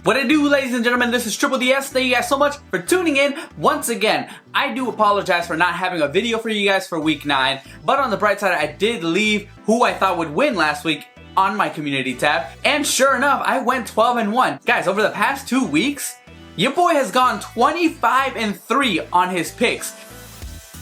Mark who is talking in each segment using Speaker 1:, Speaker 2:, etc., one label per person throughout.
Speaker 1: What I do, ladies and gentlemen, this is Triple DS. Thank you guys so much for tuning in once again. I do apologize for not having a video for you guys for week 9, but on the bright side, I did leave who I thought would win last week on my community tab, and sure enough, I went 12-1. Guys, over the past 2 weeks, your boy has gone 25-3 on his picks.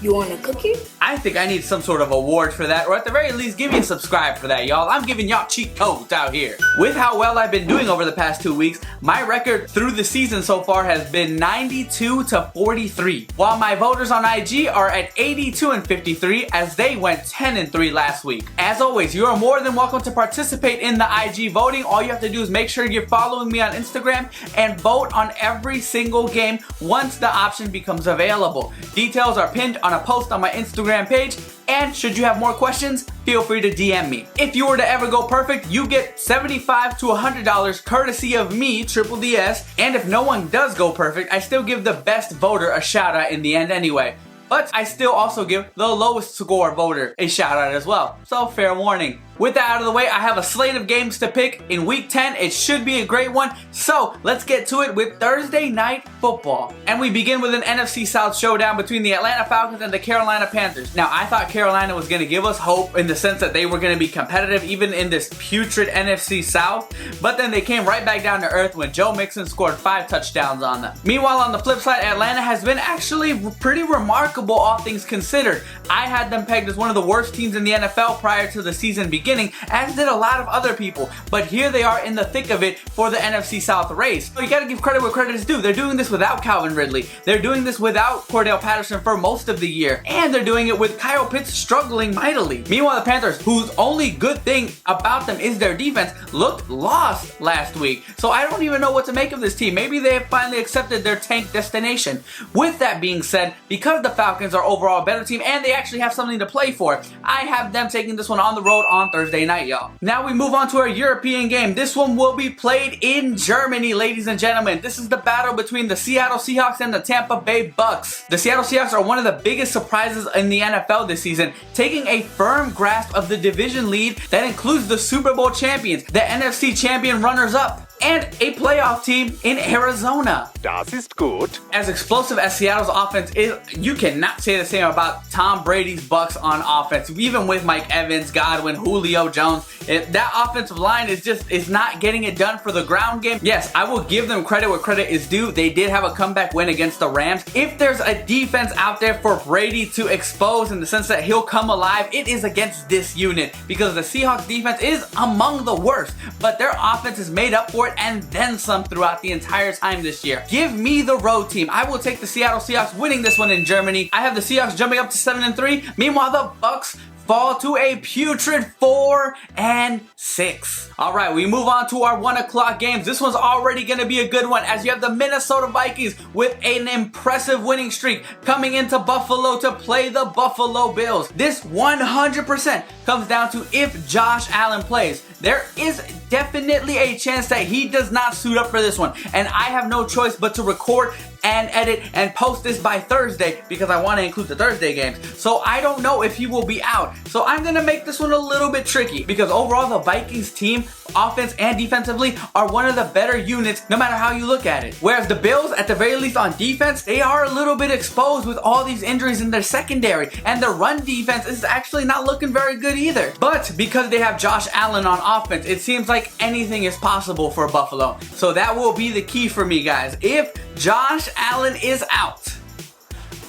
Speaker 2: You want a cookie?
Speaker 1: I think I need some sort of award for that, or at the very least, give me a subscribe for that, y'all. I'm giving y'all cheat codes out here. With how well I've been doing over the past 2 weeks, my record through the season so far has been 92-43, while my voters on IG are at 82-53 as they went 10-3 last week. As always, you are more than welcome to participate in the IG voting. All you have to do is make sure you're following me on Instagram and vote on every single game once the option becomes available. Details are pinned on a post on my Instagram page, and should you have more questions, feel free to DM me. If you were to ever go perfect, you get $75 to $100 courtesy of me, Triple DS, and if no one does go perfect, I still give the best voter a shout out in the end anyway. But I still also give the lowest score voter a shout out as well, so fair warning. With that out of the way, I have a slate of games to pick in week 10. It should be a great one. So let's get to it with Thursday Night Football. And we begin with an NFC South showdown between the Atlanta Falcons and the Carolina Panthers. Now, I thought Carolina was going to give us hope in the sense that they were going to be competitive even in this putrid NFC South. But then they came right back down to earth when Joe Mixon scored 5 touchdowns on them. Meanwhile, on the flip side, Atlanta has been actually pretty remarkable, all things considered. I had them pegged as one of the worst teams in the NFL prior to the season beginning, as did a lot of other people, but here they are in the thick of it for the NFC South race. So you gotta give credit where credit is due. They're doing this without Calvin Ridley. They're doing this without Cordell Patterson for most of the year, and they're doing it with Kyle Pitts struggling mightily. Meanwhile, the Panthers, whose only good thing about them is their defense, looked lost last week. So I don't even know what to make of this team. Maybe they have finally accepted their tank destination. With that being said, because the Falcons are overall a better team and they actually have something to play for, I have them taking this one on the road on Thursday night, y'all. Now we move on to our European game. This one will be played in Germany, ladies and gentlemen. This is the battle between the Seattle Seahawks and the Tampa Bay Bucs. The Seattle Seahawks are one of the biggest surprises in the NFL this season, taking a firm grasp of the division lead that includes the Super Bowl champions, the NFC champion runners-up, and a playoff team in Arizona.
Speaker 3: Das ist gut.
Speaker 1: As explosive as Seattle's offense is, you cannot say the same about Tom Brady's Bucs on offense. Even with Mike Evans, Godwin, Julio Jones, that offensive line is not getting it done for the ground game. Yes, I will give them credit where credit is due. They did have a comeback win against the Rams. If there's a defense out there for Brady to expose in the sense that he'll come alive, it is against this unit, because the Seahawks defense is among the worst, but their offense is made up for it and then some throughout the entire time this year. Give me the road team. I will take the Seattle Seahawks winning this one in Germany. I have the Seahawks jumping up to 7-3. Meanwhile, the Bucs fall to a putrid 4-6. Alright, we move on to our 1 o'clock games. This one's already going to be a good one, as you have the Minnesota Vikings with an impressive winning streak coming into Buffalo to play the Buffalo Bills. This 100% comes down to if Josh Allen plays. There is definitely a chance that he does not suit up for this one, and I have no choice but to record and edit and post this by Thursday because I want to include the Thursday games. So I don't know if he will be out. So I'm going to make this one a little bit tricky, because overall the Vikings team, offense and defensively, are one of the better units no matter how you look at it. Whereas the Bills, at the very least on defense, they are a little bit exposed with all these injuries in their secondary, and their run defense is actually not looking very good either. But because they have Josh Allen on offense, it seems like anything is possible for Buffalo. So that will be the key for me, guys. If Josh Allen is out,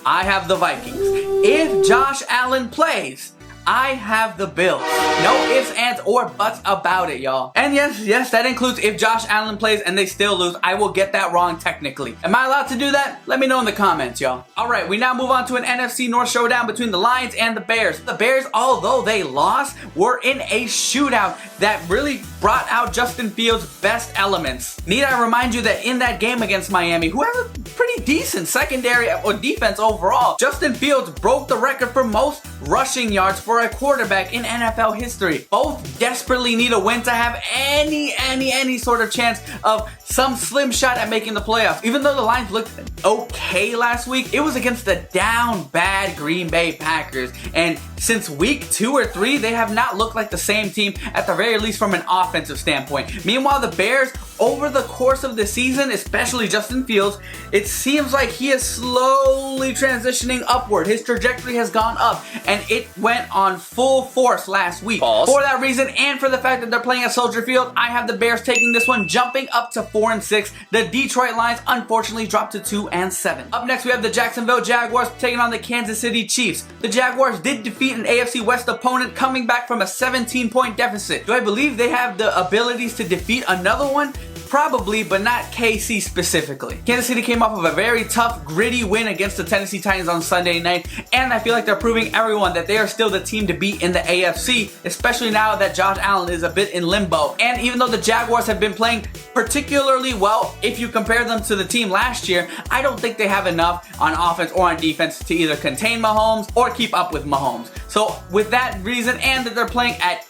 Speaker 1: I have the Vikings. If Josh Allen plays, I have the Bills. No ifs, ands, or buts about it, y'all. And yes, that includes if Josh Allen plays and they still lose. I will get that wrong technically. Am I allowed to do that? Let me know in the comments, y'all. Alright, we now move on to an NFC North showdown between the Lions and the Bears. The Bears, although they lost, were in a shootout that really brought out Justin Fields' best elements. Need I remind you that in that game against Miami, who has a pretty decent secondary or defense overall, Justin Fields broke the record for most rushing yards for a quarterback in NFL history. Both desperately need a win to have any sort of chance of some slim shot at making the playoffs. Even though the Lions looked okay last week, it was against the down bad Green Bay Packers, and since week 2 or 3, they have not looked like the same team, at the very least from an offensive standpoint. Meanwhile, the Bears, over the course of the season, especially Justin Fields, it seems like he is slowly transitioning upward. His trajectory has gone up, and it went on full force last week.
Speaker 3: False.
Speaker 1: For that reason, and for the fact that they're playing at Soldier Field, I have the Bears taking this one, jumping up to 4-6. The Detroit Lions unfortunately dropped to 2-7. Up next, we have the Jacksonville Jaguars taking on the Kansas City Chiefs. The Jaguars did defeat an AFC West opponent, coming back from a 17-point deficit. Do I believe they have the abilities to defeat another one? Probably, but not KC specifically. Kansas City came off of a very tough, gritty win against the Tennessee Titans on Sunday night, and I feel like they're proving everyone that they are still the team to beat in the AFC, especially now that Josh Allen is a bit in limbo. And even though the Jaguars have been playing particularly well, if you compare them to the team last year, I don't think they have enough on offense or on defense to either contain Mahomes or keep up with Mahomes. So with that reason, and that they're playing at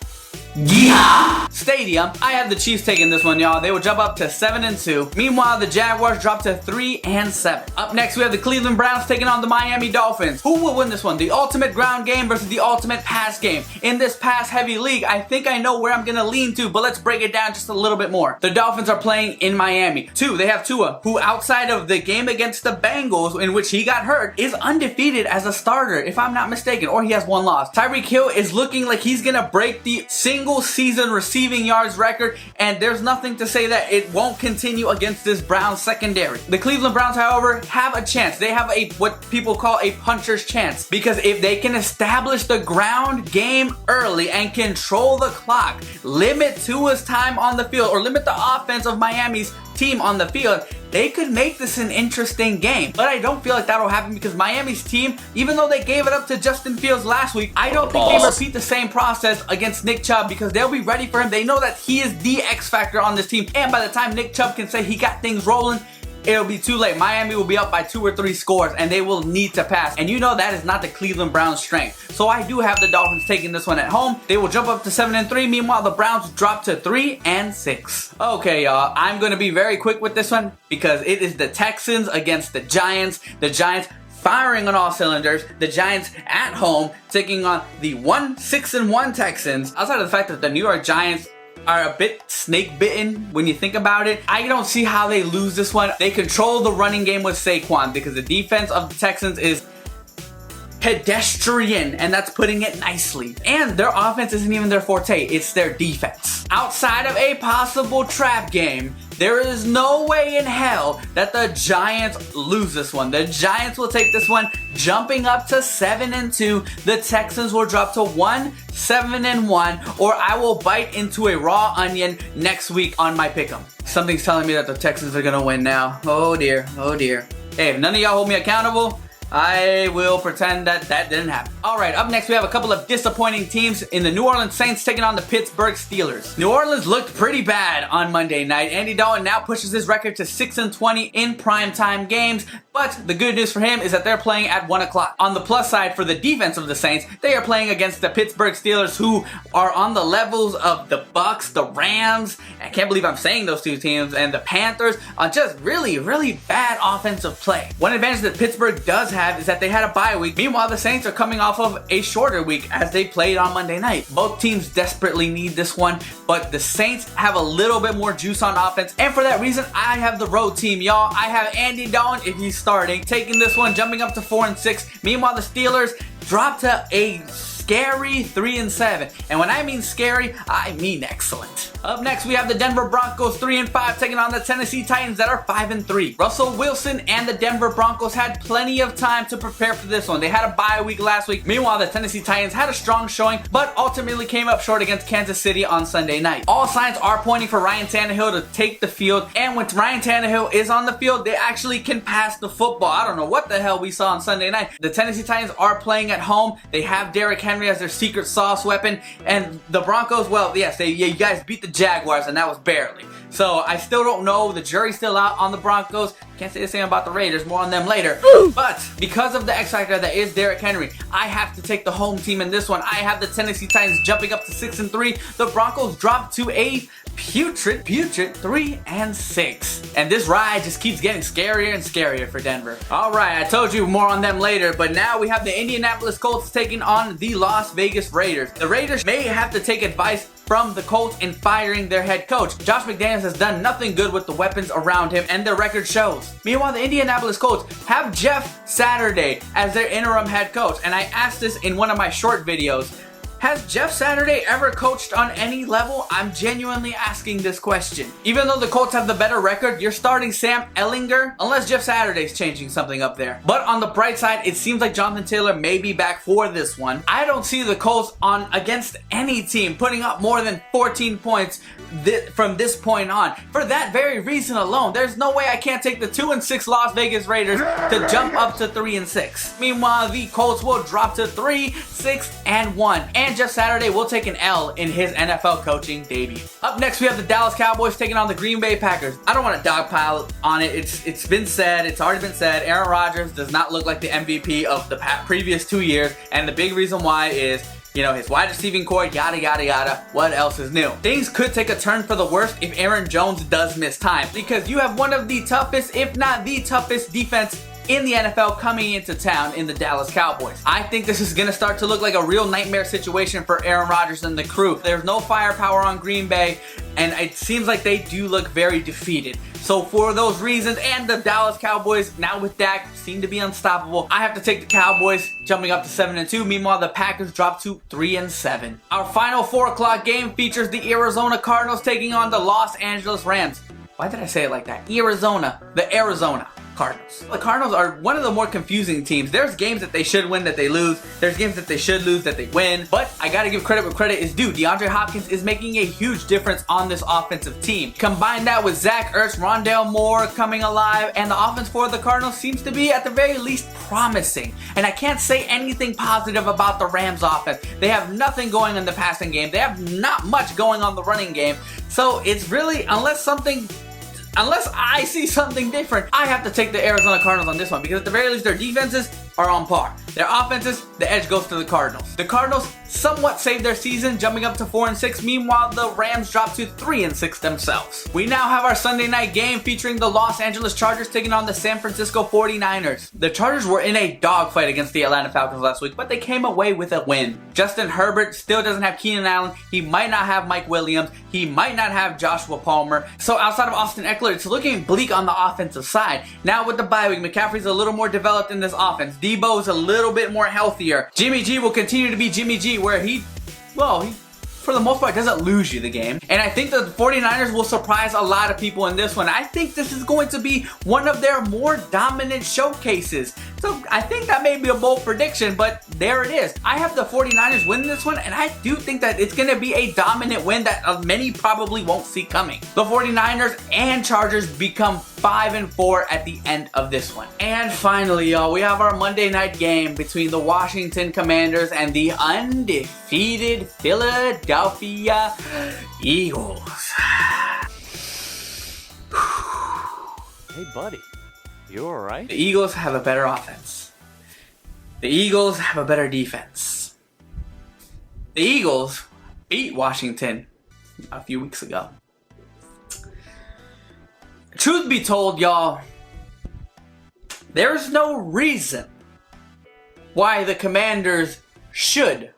Speaker 1: Stadium, I have the Chiefs taking this one, y'all. They will jump up to 7-2. Meanwhile, the Jaguars drop to 3-7. Up next, we have the Cleveland Browns taking on the Miami Dolphins. Who will win this one? The ultimate ground game versus the ultimate pass game. In this pass-heavy league, I think I know where I'm gonna lean to, but let's break it down just a little bit more. The Dolphins are playing in Miami. They have Tua, who outside of the game against the Bengals, in which he got hurt, is undefeated as a starter, if I'm not mistaken, or he has one loss. Tyreek Hill is looking like he's gonna break the single season receiving yards record, and there's nothing to say that it won't continue against this Browns secondary. The Cleveland Browns, however, have a chance. They have a what people call a puncher's chance, because if they can establish the ground game early and control the clock, limit Tua's time on the field, or limit the offense of Miami's team on the field, they could make this an interesting game. But I don't feel like that'll happen, because Miami's team, even though they gave it up to Justin Fields last week, I don't think they repeat the same process against Nick Chubb, because they'll be ready for him. They know that he is the X factor on this team, and by the time Nick Chubb can say he got things rolling, it'll be too late. Miami will be up by 2 or 3 scores, and they will need to pass. And you know that is not the Cleveland Browns' strength. So I do have the Dolphins taking this one at home. They will jump up to 7-3. Meanwhile, the Browns drop to 3-6. Okay, y'all. I'm going to be very quick with this one, because it is the Texans against the Giants. The Giants firing on all cylinders. The Giants at home taking on the 6-1 Texans. Outside of the fact that the New York Giants are a bit snake bitten when you think about it, I don't see how they lose this one. They control the running game with Saquon, because the defense of the Texans is pedestrian, and that's putting it nicely. And their offense isn't even their forte, it's their defense. Outside of a possible trap game, there is no way in hell that the Giants lose this one. The Giants will take this one, jumping up to 7-2. The Texans will drop to 7-1, or I will bite into a raw onion next week on my pick'em. Something's telling me that the Texans are gonna win now. Oh dear, oh dear. Hey, if none of y'all hold me accountable, I will pretend that that didn't happen. Alright, up next we have a couple of disappointing teams in the New Orleans Saints taking on the Pittsburgh Steelers. New Orleans looked pretty bad on Monday night. Andy Dalton now pushes his record to 6-20 in primetime games, but the good news for him is that they're playing at 1 o'clock. On the plus side for the defense of the Saints, they are playing against the Pittsburgh Steelers, who are on the levels of the Bucs, the Rams, I can't believe I'm saying those two teams, and the Panthers, on just really, really bad offensive play. One advantage that Pittsburgh does have is that they had a bye week. Meanwhile, the Saints are coming off of a shorter week as they played on Monday night. Both teams desperately need this one, but the Saints have a little bit more juice on offense, and for that reason, I have the road team, y'all. I have Andy Dalton, if he's starting, taking this one, jumping up to 4-6. Meanwhile, the Steelers drop to a scary 3-7. And when I mean scary, I mean excellent. Up next, we have the Denver Broncos 3-5 taking on the Tennessee Titans that are 5-3. Russell Wilson and the Denver Broncos had plenty of time to prepare for this one. They had a bye week last week. Meanwhile, the Tennessee Titans had a strong showing, but ultimately came up short against Kansas City on Sunday night. All signs are pointing for Ryan Tannehill to take the field, and when Ryan Tannehill is on the field, they actually can pass the football. I don't know what the hell we saw on Sunday night. The Tennessee Titans are playing at home. They have Derrick Henry as their secret sauce weapon, and the Broncos, well, yes, you guys beat the Jaguars, and that was barely. So I still don't know. The jury's still out on the Broncos. Can't say the same about the Raiders. More on them later. But because of the X factor that is Derrick Henry, I have to take the home team in this one. I have the Tennessee Titans jumping up to 6-3. The Broncos drop to a putrid 3-6. And this ride just keeps getting scarier and scarier for Denver. Alright, I told you more on them later, but now we have the Indianapolis Colts taking on the Las Vegas Raiders. The Raiders may have to take advice from the Colts in firing their head coach. Josh McDaniels has done nothing good with the weapons around him, and their record shows. Meanwhile, the Indianapolis Colts have Jeff Saturday as their interim head coach, and I asked this in one of my short videos. Has Jeff Saturday ever coached on any level? I'm genuinely asking this question. Even though the Colts have the better record, you're starting Sam Ehlinger, unless Jeff Saturday's changing something up there. But on the bright side, it seems like Jonathan Taylor may be back for this one. I don't see the Colts on against any team putting up more than 14 points from this point on. For that very reason alone, there's no way I can't take the 2-6 Las Vegas Raiders to jump up to 3-6. Meanwhile, the Colts will drop to 3-6-1. And Jeff Saturday will take an L in his NFL coaching debut. Up next, we have the Dallas Cowboys taking on the Green Bay Packers. I don't want to dogpile on it. It's been said. It's already been said. Aaron Rodgers does not look like the MVP of the previous 2 years. And the big reason why is, you know, his wide receiving core, yada, yada, yada. What else is new? Things could take a turn for the worst if Aaron Jones does miss time, because you have one of the toughest, if not the toughest defense in the NFL coming into town in the Dallas Cowboys. I think this is going to start to look like a real nightmare situation for Aaron Rodgers and the crew. There's no firepower on Green Bay, and it seems like they do look very defeated. So for those reasons, and the Dallas Cowboys, now with Dak, seem to be unstoppable, I have to take the Cowboys jumping up to 7-2. Meanwhile, the Packers drop to 3-7. Our final 4 o'clock game features the Arizona Cardinals taking on the Los Angeles Rams. Why did I say it like that? The Arizona Cardinals. The Cardinals are one of the more confusing teams. There's games that they should win that they lose. There's games that they should lose that they win. But I gotta give credit where credit is due. DeAndre Hopkins is making a huge difference on this offensive team. Combine that with Zach Ertz, Rondale Moore coming alive, and the offense for the Cardinals seems to be at the very least promising. And I can't say anything positive about the Rams offense. They have nothing going in the passing game. They have not much going on the running game. So it's really, unless I see something different, I have to take the Arizona Cardinals on this one, because at the very least their defenses are on par. Their offenses, the edge goes to the Cardinals. The Cardinals somewhat saved their season, jumping up to 4-6. Meanwhile, the Rams drop to 3-6 themselves. We now have our Sunday night game featuring the Los Angeles Chargers taking on the San Francisco 49ers. The Chargers were in a dogfight against the Atlanta Falcons last week, but they came away with a win. Justin Herbert still doesn't have Keenan Allen. He might not have Mike Williams. He might not have Joshua Palmer. So outside of Austin Eckler, it's looking bleak on the offensive side. Now with the bye week, McCaffrey's a little more developed in this offense. Debo's a little bit more healthier. Jimmy G will continue to be Jimmy G, where he for the most part doesn't lose you the game. And I think the 49ers will surprise a lot of people in this one. I think this is going to be one of their more dominant showcases. So I think that may be a bold prediction, but there it is. I have the 49ers winning this one, and I do think that it's going to be a dominant win that many probably won't see coming. The 49ers and Chargers become 5-4 at the end of this one. And finally, y'all, we have our Monday night game between the Washington Commanders and the undefeated Philadelphia Eagles.
Speaker 3: Hey, buddy. You alright?
Speaker 1: The Eagles have a better offense. The Eagles have a better defense. The Eagles beat Washington a few weeks ago. Truth be told, y'all, there's no reason why the Commanders should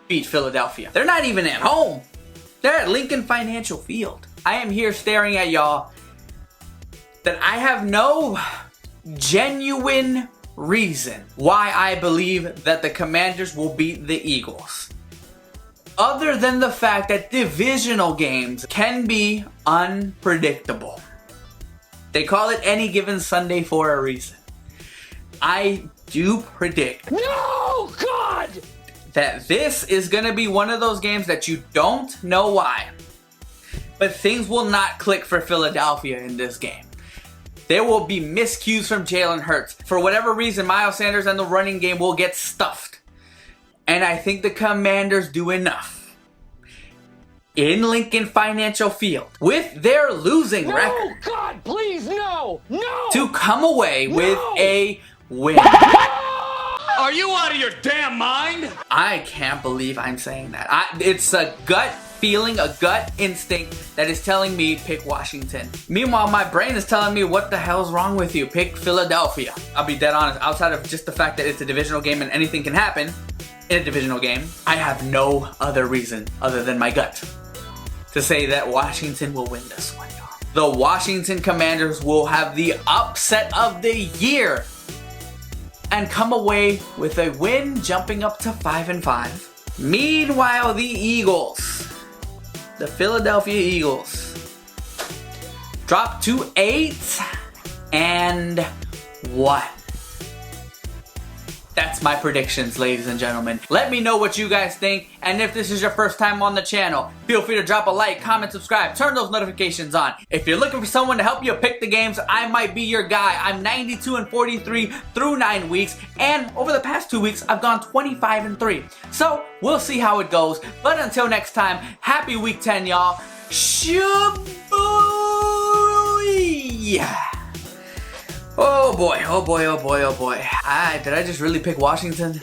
Speaker 1: beat Philadelphia. They're not even at home. They're at Lincoln Financial Field. I am here staring at y'all that I have no genuine reason why I believe that the Commanders will beat the Eagles, other than the fact that divisional games can be unpredictable. They call it any given Sunday for a reason. I do predict that this is going to be one of those games that you don't know why, but things will not click for Philadelphia in this game. There will be miscues from Jalen Hurts. For whatever reason, Miles Sanders and the running game will get stuffed. And I think the Commanders do enough in Lincoln Financial Field with their losing record.
Speaker 3: No, God, please, no! No!
Speaker 1: To come away with a win.
Speaker 3: Are you out of your damn mind?
Speaker 1: I can't believe I'm saying that. It's a gut feeling, a gut instinct that is telling me pick Washington. Meanwhile, my brain is telling me what the hell's wrong with you? Pick Philadelphia. I'll be dead honest, outside of just the fact that it's a divisional game and anything can happen in a divisional game, I have no other reason other than my gut to say that Washington will win this one. The Washington Commanders will have the upset of the year and come away with a win, jumping up to 5-5. Meanwhile, the Eagles, the Philadelphia Eagles, drop to 8-1. That's my predictions, ladies and gentlemen. Let me know what you guys think, and if this is your first time on the channel, feel free to drop a like, comment, subscribe, turn those notifications on. If you're looking for someone to help you pick the games, I might be your guy. I'm 92-43 through 9 weeks, and over the past 2 weeks, I've gone 25-3. So, we'll see how it goes, but until next time, happy week 10, y'all. Shaboy! Oh boy, oh boy, oh boy, oh boy. Did I just really pick Washington?